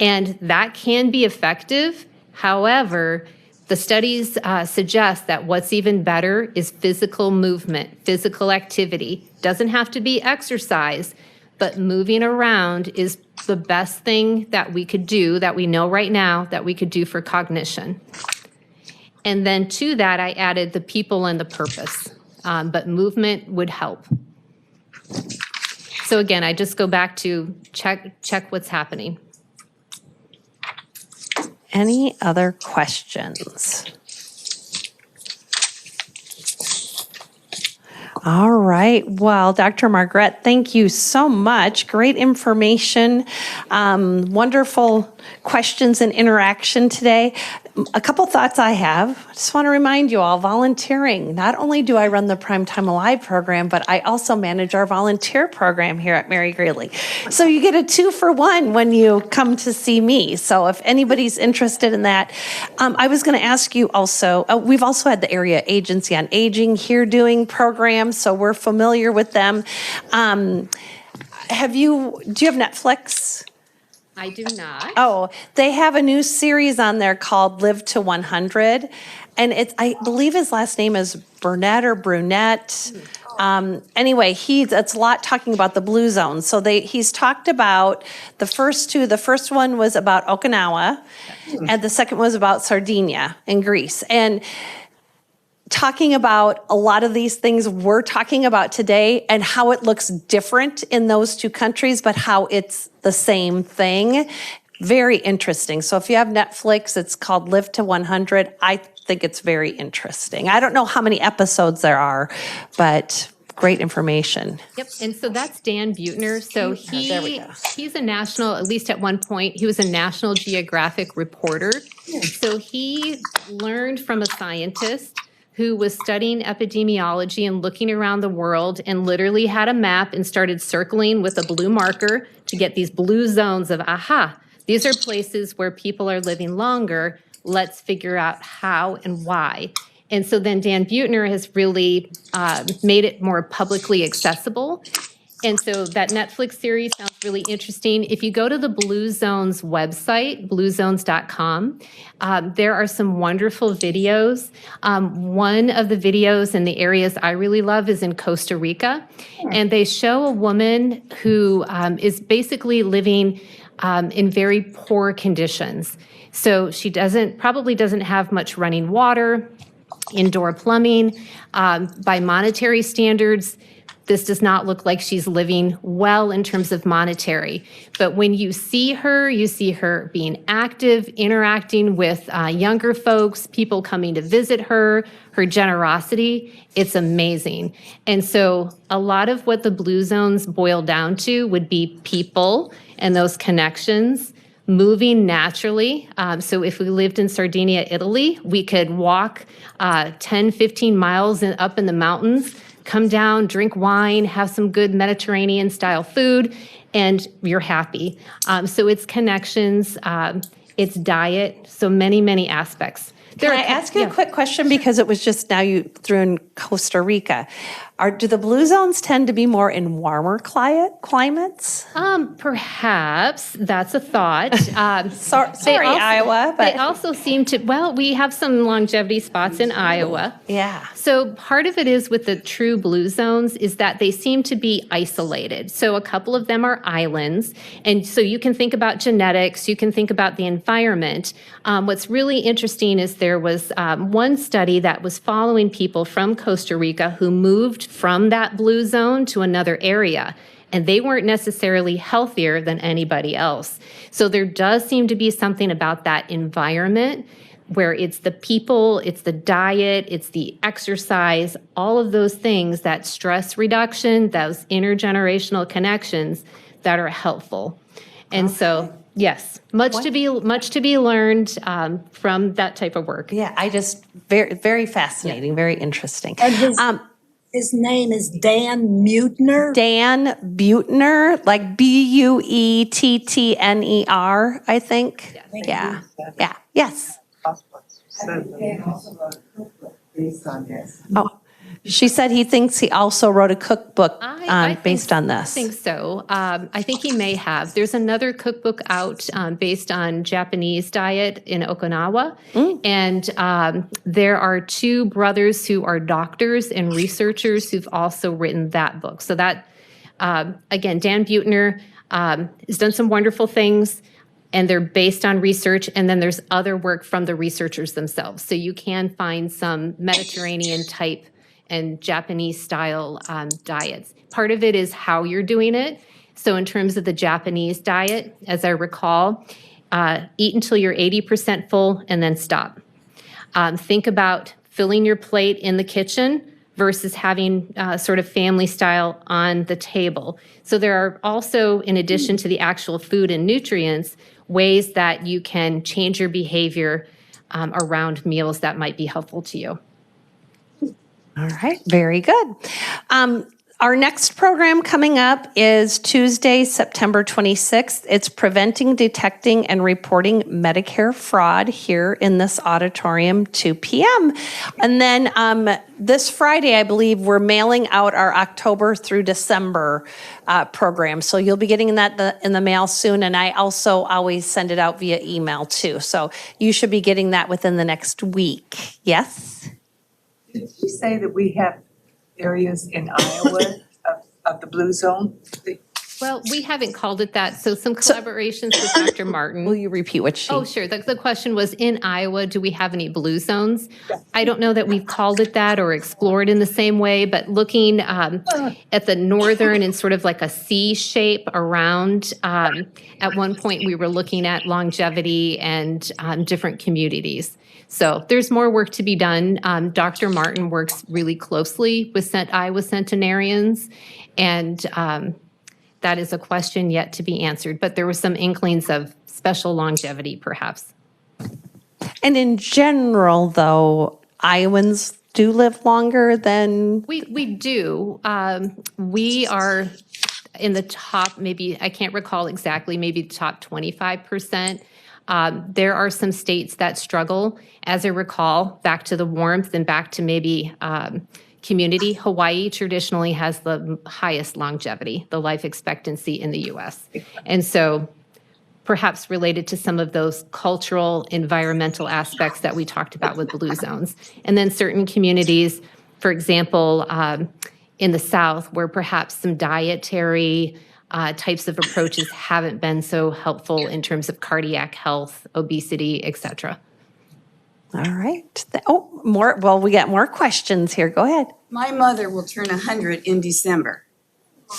and that can be effective. However, The studies suggest that what's even better is physical movement, physical activity. Doesn't have to be exercise, but moving around is the best thing that we could do, that we know right now, that we could do for cognition. And then to that, I added the people and the purpose, but movement would help. So again, I just go back to check what's happening. Any other questions? All right. Well, Dr. Margaret, thank you so much. Great information, wonderful questions and interaction today. A couple thoughts I have. I just want to remind you all, volunteering. Not only do I run the Primetime Alive program, but I also manage our volunteer program here at Mary Greeley. So you get a 2-for-1 when you come to see me. So if anybody's interested in that, I was going to ask you also, we've also had the Area Agency on Aging here doing programs, so we're familiar with them. Do you have Netflix? I do not. Oh, they have a new series on there called Live to 100. And I believe his last name is Burnett or Brunette. Anyway, it's a lot talking about the blue zone. So he's talked about the first two. The first one was about Okinawa, and the second was about Sardinia in Greece. And talking about a lot of these things we're talking about today and how it looks different in those two countries, but how it's the same thing. Very interesting. So if you have Netflix, it's called Live to 100. I think it's very interesting. I don't know how many episodes there are, but great information. Yep, and so that's Dan Buettner. So there we go. he's a national, at least at one point, he was a National Geographic reporter. So he learned from a scientist who was studying epidemiology and looking around the world and literally had a map and started circling with a blue marker to get these blue zones of, aha, these are places where people are living longer. Let's figure out how and why. And so then Dan Buettner has really made it more publicly accessible. And so that Netflix series sounds really interesting. If you go to the Blue Zones website, bluezones.com, there are some wonderful videos. One of the videos in the areas I really love is in Costa Rica. And they show a woman who is basically living in very poor conditions. So she probably doesn't have much running water, indoor plumbing. By monetary standards, this does not look like she's living well in terms of monetary. But when you see her being active, interacting with younger folks, people coming to visit her generosity, it's amazing. And so a lot of what the Blue Zones boil down to would be people and those connections, moving naturally. So if we lived in Sardinia, Italy, we could walk 10, 15 miles up in the mountains, come down, drink wine, have some good Mediterranean style food, and you're happy. So it's connections, it's diet, so many, many aspects. Can I ask you a quick question? Because it was just now you threw in Costa Rica. Do the blue zones tend to be more in warmer climates? Perhaps that's a thought. Sorry, Iowa, but they also seem to, we have some longevity spots in Iowa. yeah. So part of it is with the true blue zones is that they seem to be isolated. So a couple of them are islands. And so you can think about genetics, you can think about the environment. What's really interesting is there was one study that was following people from Costa Rica who moved from that blue zone to another area. And they weren't necessarily healthier than anybody else. So there does seem to be something about that environment where it's the people, it's the diet, it's the exercise, all of those things, that stress reduction, those intergenerational connections that are helpful. And so, yes, much to be learned from that type of work. Yeah, very, very fascinating, very interesting. And his name is Dan Buettner. Dan Buettner, like Buettner, I think. Yeah. Yeah. Yes. Based on this. Oh, She said he thinks he also wrote a cookbook I based on I this. think so. I think he may have. There's another cookbook out based on Japanese diet in Okinawa. And there are two brothers who are doctors and researchers who've also written that book. So that, again, Dan Buettner has done some wonderful things, and they're based on research. And then there's other work from the researchers themselves. So you can find some Mediterranean type and Japanese style diets. Part of it is how you're doing it. So in terms of the Japanese diet, as I recall, eat until you're 80% full and then stop. Think about filling your plate in the kitchen versus having sort of family style on the table. So there are also, in addition to the actual food and nutrients, ways that you can change your behavior around meals that might be helpful to you. All right, very good. Our next program coming up is Tuesday, September 26th. It's Preventing, Detecting, and Reporting Medicare Fraud here in this auditorium, 2 p.m. And then this Friday, I believe, we're mailing out our October through December program. So you'll be getting that in the mail soon. And I also always send it out via email too. So you should be getting that within the next week. Yes? Did you say that we have areas in Iowa of the blue zone? Well, we haven't called it that. So some collaborations with Dr. Martin. Will you repeat what she? Oh, sure. The question was, in Iowa, do we have any blue zones? I don't know that we've called it that or explored in the same way, but looking at the northern and sort of like a C shape around, at one point we were looking at longevity and different communities. So there's more work to be done. Dr. Martin works really closely with Iowa centenarians, and that is a question yet to be answered. But there were some inklings of special longevity, perhaps. And in general, though, Iowans do live longer than. We do. We are in the top, maybe, I can't recall exactly, maybe the top 25%. There are some states that struggle. As I recall, back to the warmth and back to maybe community, Hawaii traditionally has the highest longevity, the life expectancy in the U.S. And so perhaps related to some of those cultural, environmental aspects that we talked about with blue zones. And then certain communities, for example, in the South, where perhaps some dietary types of approaches haven't been so helpful in terms of cardiac health, obesity, et cetera. All right. More. Well, we got more questions here. Go ahead. My mother will turn 100 in December.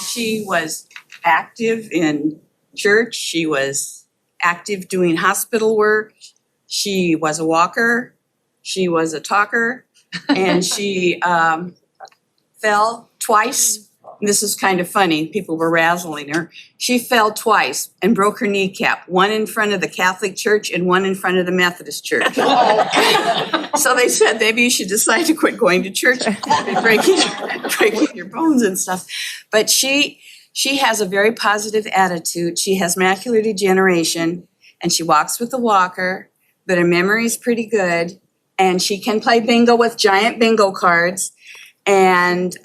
She was active in church. She was active doing hospital work. She was a walker. She was a talker. And she fell twice. This is kind of funny. People were razzling her. She fell twice and broke her kneecap, one in front of the Catholic Church and one in front of the Methodist Church. So they said, maybe you should decide to quit going to church, breaking your bones and stuff. But she has a very positive attitude. She has macular degeneration and she walks with a walker, but her memory is pretty good. And she can play bingo with giant bingo cards. And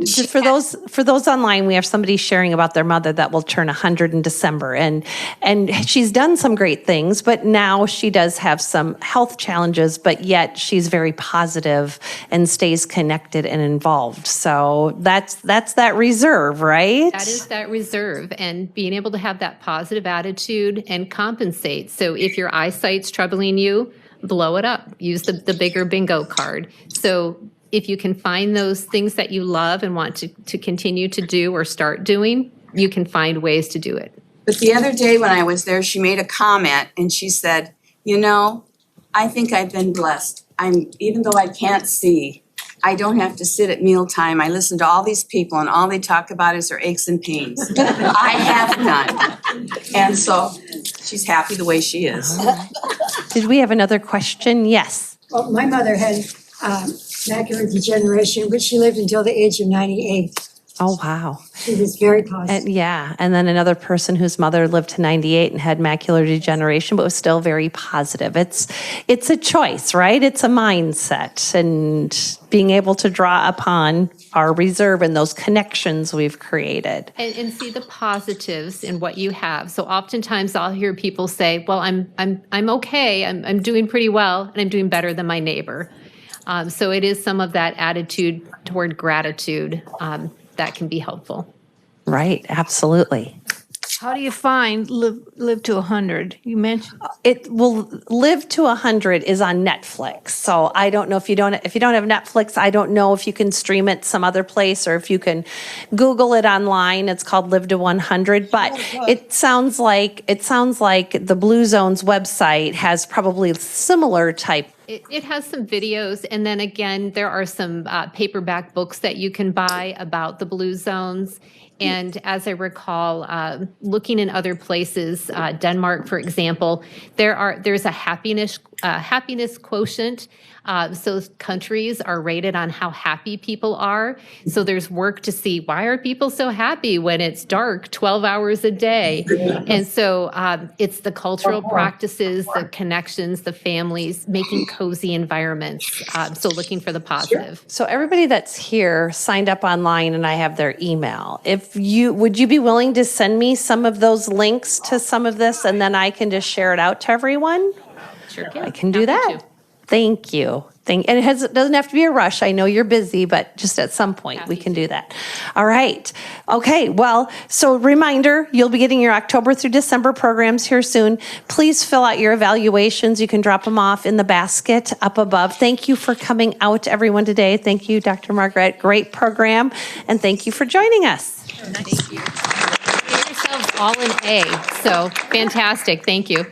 Just for those online, we have somebody sharing about their mother that will turn 100 in December, and she's done some great things, but now she does have some health challenges, but yet she's very positive and stays connected and involved. So that's that reserve, right? That is that reserve, and being able to have that positive attitude and compensate. So if your eyesight's troubling you, blow it up. Use the bigger bingo card. So if you can find those things that you love and want to continue to do or start doing, you can find ways to do it. But the other day when I was there, she made a comment and she said, I think I've been blessed. Even though I can't see, I don't have to sit at mealtime. I listen to all these people and all they talk about is their aches and pains. I have none. And so she's happy the way she is. Did we have another question? Yes. Well, my mother had macular degeneration, but she lived until the age of 98. Oh, wow. She was very positive. And yeah, and then another person whose mother lived to 98 and had macular degeneration, but was still very positive. It's a choice, right? It's a mindset, and being able to draw upon our reserve and those connections we've created. And see the positives in what you have. So oftentimes I'll hear people say, well, I'm okay, I'm doing pretty well, and I'm doing better than my neighbor. So it is some of that attitude toward gratitude that can be helpful. Right, absolutely. How do you find Live to 100? You mentioned. It will Live to 100 is on Netflix. So I don't know if you don't have Netflix, I don't know if you can stream it some other place or if you can Google it online. It's called Live to 100, but it sounds like the Blue Zones website has probably similar type. It has some videos, and then again, there are some paperback books that you can buy about the Blue Zones. And as I recall, looking in other places, Denmark, for example, there's a happiness quotient. So countries are rated on how happy people are. So there's work to see, why are people so happy when it's dark 12 hours a day? And so it's the cultural practices, the connections, the families, making cozy environments. So looking for the positive. So everybody that's here signed up online and I have their email. Would you be willing to send me some of those links to some of this and then I can just share it out to everyone? Sure can. I can do Happy that. to. Thank you. And it doesn't have to be a rush. I know you're busy, but just at some point we can do that. All right. Okay. Well, so reminder, you'll be getting your October through December programs here soon. Please fill out your evaluations. You can drop them off in the basket up above. Thank you for coming out, everyone, today. Thank you, Dr. Margaret. Great program. And thank you for joining us. Thank you. Give yourselves all an A. So fantastic. Thank you.